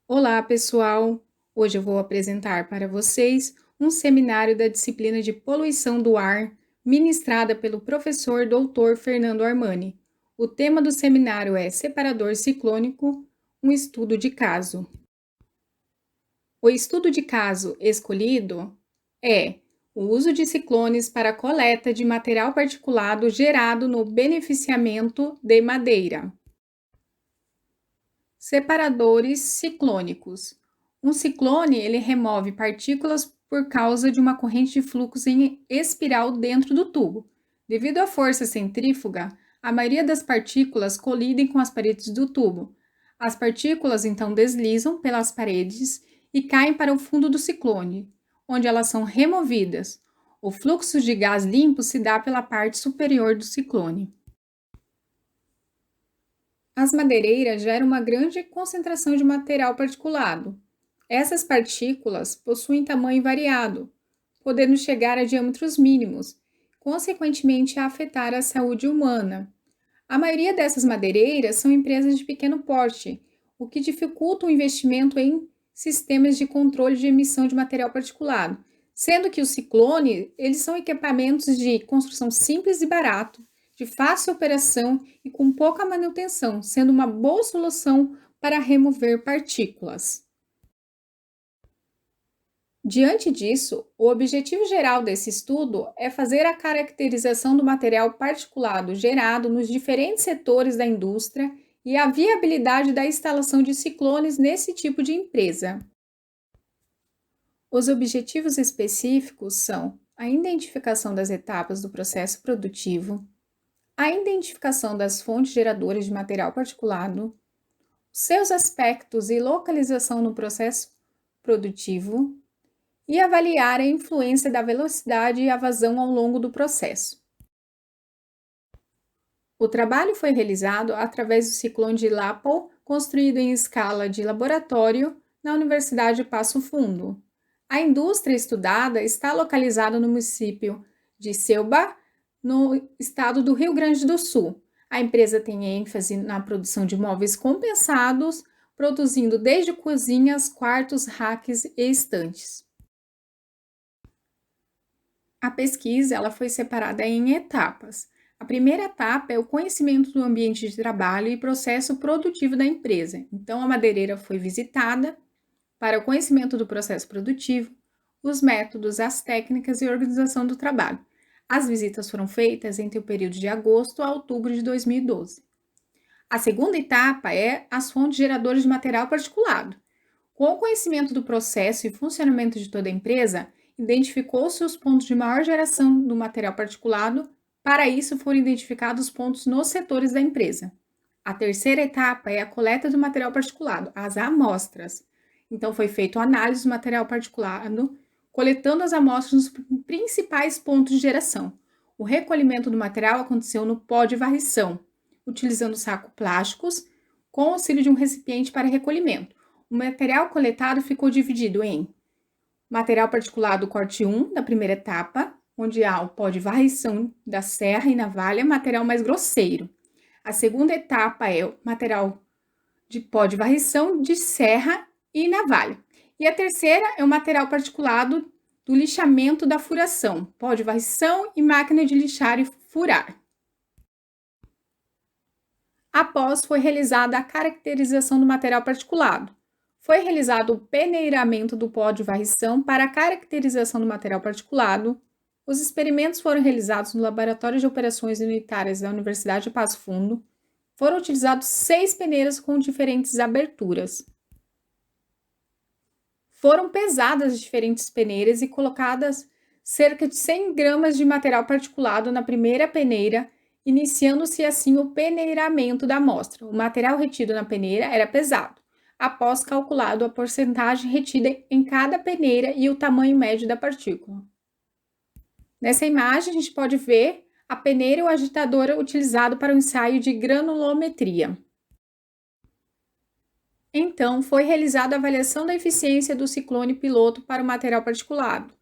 Olá, pessoal! Hoje eu vou apresentar para vocês um seminário da disciplina de Poluição do Ar, ministrada pelo professor Dr. Fernando Armani. O tema do seminário é Separador Ciclônico, um estudo de caso. O estudo de caso escolhido é o uso de ciclones para a coleta de material particulado gerado no beneficiamento de madeira. Separadores ciclônicos. Um ciclone ele remove partículas por causa de uma corrente de fluxo em espiral dentro do tubo. Devido à força centrífuga, a maioria das partículas colidem com as paredes do tubo. As partículas então deslizam pelas paredes e caem para o fundo do ciclone, onde elas são removidas. O fluxo de gás limpo se dá pela parte superior do ciclone. As madeireiras geram uma grande concentração de material particulado. Essas partículas possuem tamanho variado, podendo chegar a diâmetros mínimos, consequentemente a afetar a saúde humana. A maioria dessas madeireiras são empresas de pequeno porte, o que dificulta o investimento em sistemas de controle de emissão de material particulado, sendo que os ciclones, eles são equipamentos de construção simples e barato, de fácil operação e com pouca manutenção, sendo uma boa solução para remover partículas. Diante disso, o objetivo geral desse estudo é fazer a caracterização do material particulado gerado nos diferentes setores da indústria e a viabilidade da instalação de ciclones nesse tipo de empresa. Os objetivos específicos são a identificação das etapas do processo produtivo, a identificação das fontes geradoras de material particulado, seus aspectos e localização no processo produtivo, e avaliar a influência da velocidade e a vazão ao longo do processo. O trabalho foi realizado através do ciclone de Lapow, construído em escala de laboratório na Universidade de Passo Fundo. A indústria estudada está localizada no município de Selba, no estado do Rio Grande do Sul. A empresa tem ênfase na produção de móveis compensados, produzindo desde cozinhas, quartos, racks e estantes. A pesquisa ela foi separada em etapas. A primeira etapa é o conhecimento do ambiente de trabalho e processo produtivo da empresa. Então, a madeireira foi visitada para o conhecimento do processo produtivo, os métodos, as técnicas e organização do trabalho. As visitas foram feitas entre o período de agosto a outubro de 2012. A segunda etapa é as fontes geradoras de material particulado. Com o conhecimento do processo e funcionamento de toda a empresa, identificou-se os pontos de maior geração do material particulado. Para isso, foram identificados pontos nos setores da empresa. A terceira etapa é a coleta do material particulado, as amostras. Então, foi feita a análise do material particulado, coletando as amostras nos principais pontos de geração. O recolhimento do material aconteceu no pó de varrição, utilizando sacos plásticos, com auxílio de um recipiente para recolhimento. O material coletado ficou dividido em material particulado corte 1, da primeira etapa, onde há o pó de varrição da serra e navalha, material mais grosseiro. A segunda etapa é o material de pó de varrição de serra e navalha. E a terceira é o material particulado do lixamento da furação, pó de varrição e máquina de lixar e furar. Após foi realizada a caracterização do material particulado. Foi realizado o peneiramento do pó de varrição para a caracterização do material particulado. Os experimentos foram realizados no Laboratório de Operações Unitárias da Universidade de Passo Fundo. Foram utilizados 6 peneiras com diferentes aberturas. Foram pesadas as diferentes peneiras e colocadas cerca de 100 gramas de material particulado na primeira peneira, iniciando-se assim o peneiramento da amostra. O material retido na peneira era pesado, após calculado a porcentagem retida em cada peneira e o tamanho médio da partícula. Nessa imagem, a gente pode ver a peneira e o agitador utilizado para o ensaio de granulometria. Então, foi realizada a avaliação da eficiência do ciclone piloto para o material particulado.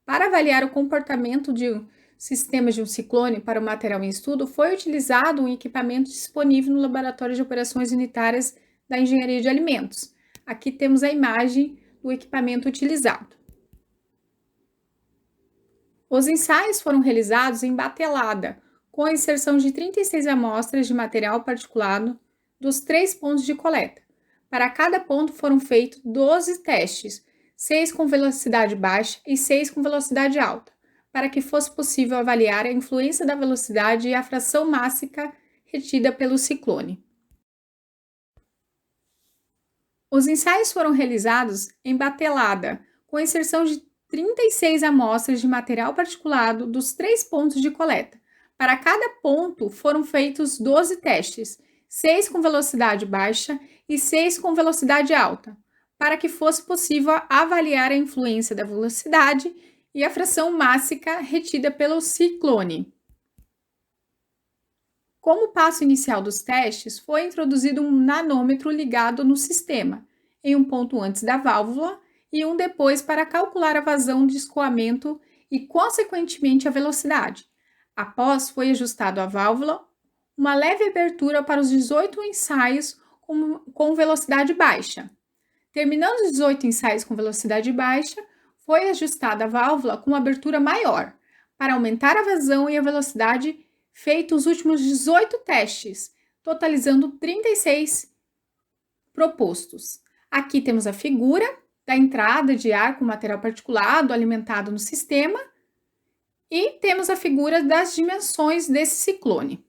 Para avaliar o comportamento de sistemas de um ciclone para o material em estudo, foi utilizado um equipamento disponível no Laboratório de Operações Unitárias da Engenharia de Alimentos. Aqui temos a imagem do equipamento utilizado. Os ensaios foram realizados em batelada, com a inserção de 36 amostras de material particulado dos 3 pontos de coleta. Para cada ponto foram feitos 12 testes, 6 com velocidade baixa e 6 com velocidade alta, para que fosse possível avaliar a influência da velocidade e a fração mássica retida pelo ciclone. Os ensaios foram realizados em batelada, com a inserção de 36 amostras de material particulado dos 3 pontos de coleta. Para cada ponto foram feitos 12 testes, 6 com velocidade baixa e 6 com velocidade alta, para que fosse possível avaliar a influência da velocidade e a fração mássica retida pelo ciclone. Como passo inicial dos testes, foi introduzido um nanômetro ligado no sistema, em um ponto antes da válvula e um depois para calcular a vazão de escoamento e, consequentemente, a velocidade. Após, foi ajustado a válvula, uma leve abertura para os 18 ensaios com velocidade baixa. Terminando os 18 ensaios com velocidade baixa, foi ajustada a válvula com uma abertura maior, para aumentar a vazão e a velocidade, feitos os últimos 18 testes, totalizando 36 propostos. Aqui temos a figura da entrada de ar com material particulado alimentado no sistema e temos a figura das dimensões desse ciclone.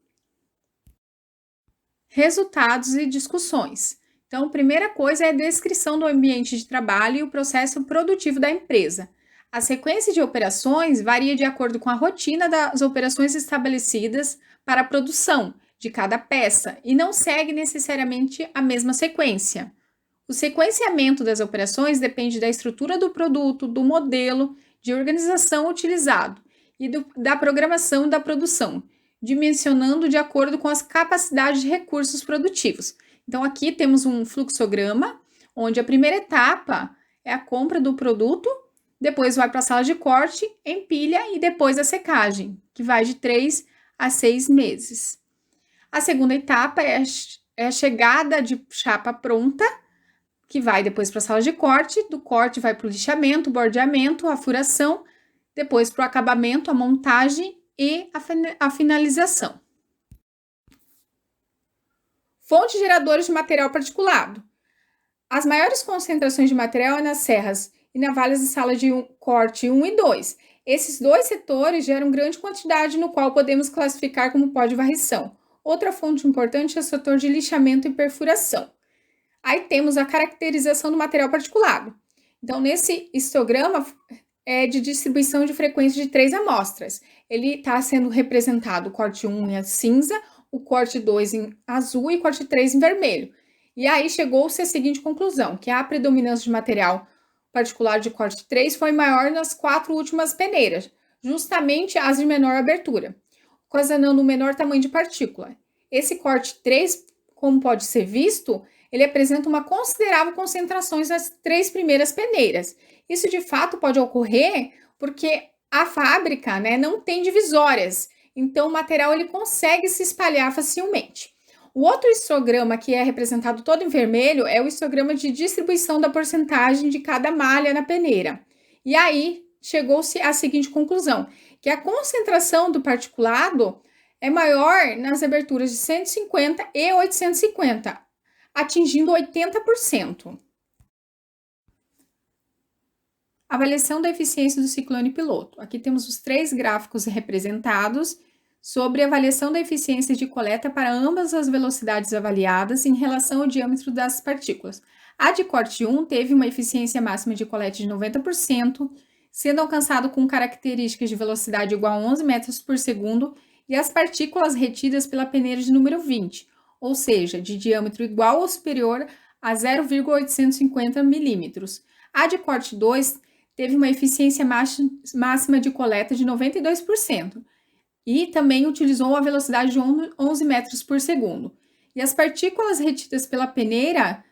Resultados e discussões. Então, a primeira coisa é a descrição do ambiente de trabalho e o processo produtivo da empresa. A sequência de operações varia de acordo com a rotina das operações estabelecidas para a produção de cada peça e não segue necessariamente a mesma sequência. O sequenciamento das operações depende da estrutura do produto, do modelo de organização utilizado e da programação da produção, dimensionando de acordo com as capacidades de recursos produtivos. Então, aqui temos um fluxograma, onde a primeira etapa é a compra do produto, depois vai para a sala de corte, empilha e depois a secagem, que vai de 3 a 6 meses. A segunda etapa é a chegada de chapa pronta, que vai depois para a sala de corte, do corte vai para o lixamento, bordeamento, a furação, depois para o acabamento, a montagem e a finalização. Fontes geradoras de material particulado. As maiores concentrações de material é nas serras e navalhas de sala de corte 1 e 2. Esses dois setores geram grande quantidade, no qual podemos classificar como pó de varrição. Outra fonte importante é o setor de lixamento e perfuração. Aí temos a caracterização do material particulado. Então, nesse histograma é de distribuição de frequência de 3 amostras. Ele está sendo representado o corte 1 em cinza, o corte 2 em azul e o corte 3 em vermelho. E aí chegou-se à seguinte conclusão, que a predominância de material particular de corte 3 foi maior nas 4 últimas peneiras, justamente as de menor abertura, ocasionando um menor tamanho de partícula. Esse corte 3, como pode ser visto, ele apresenta uma considerável concentração nas 3 primeiras peneiras. Isso de fato pode ocorrer porque a fábrica, não tem divisórias, então o material ele consegue se espalhar facilmente. O outro histograma que é representado todo em vermelho é o histograma de distribuição da porcentagem de cada malha na peneira. E aí chegou-se à seguinte conclusão, que a concentração do particulado é maior nas aberturas de 150 e 850, atingindo 80%. Avaliação da eficiência do ciclone piloto. Aqui temos os 3 gráficos representados sobre a avaliação da eficiência de coleta para ambas as velocidades avaliadas em relação ao diâmetro das partículas. A de corte 1 teve uma eficiência máxima de coleta de 90%, sendo alcançado com características de velocidade igual a 11 metros por segundo e as partículas retidas pela peneira de número 20, ou seja, de diâmetro igual ou superior a 0,850 milímetros. A de corte 2 teve uma eficiência máxima de coleta de 92% e também utilizou a velocidade de 11 metros por segundo. E as partículas retidas pela peneira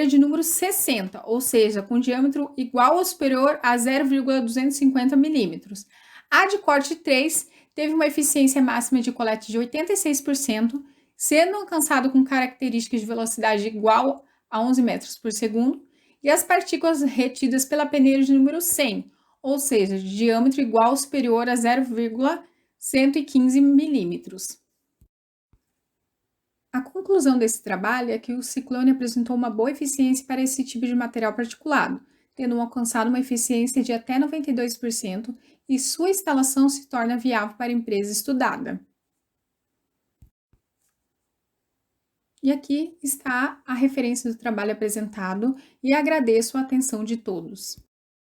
de número 60, ou seja, com diâmetro igual ou superior a 0,250 milímetros. A de corte 3 teve uma eficiência máxima de coleta de 86%, sendo alcançado com características de velocidade igual a 11 metros por segundo, e as partículas retidas pela peneira de número 100, ou seja, de diâmetro igual ou superior a 0,115 milímetros. A conclusão desse trabalho é que o ciclone apresentou uma boa eficiência para esse tipo de material particulado, tendo alcançado uma eficiência de até 92%, e sua instalação se torna viável para a empresa estudada. E aqui está a referência do trabalho apresentado e agradeço a atenção de todos.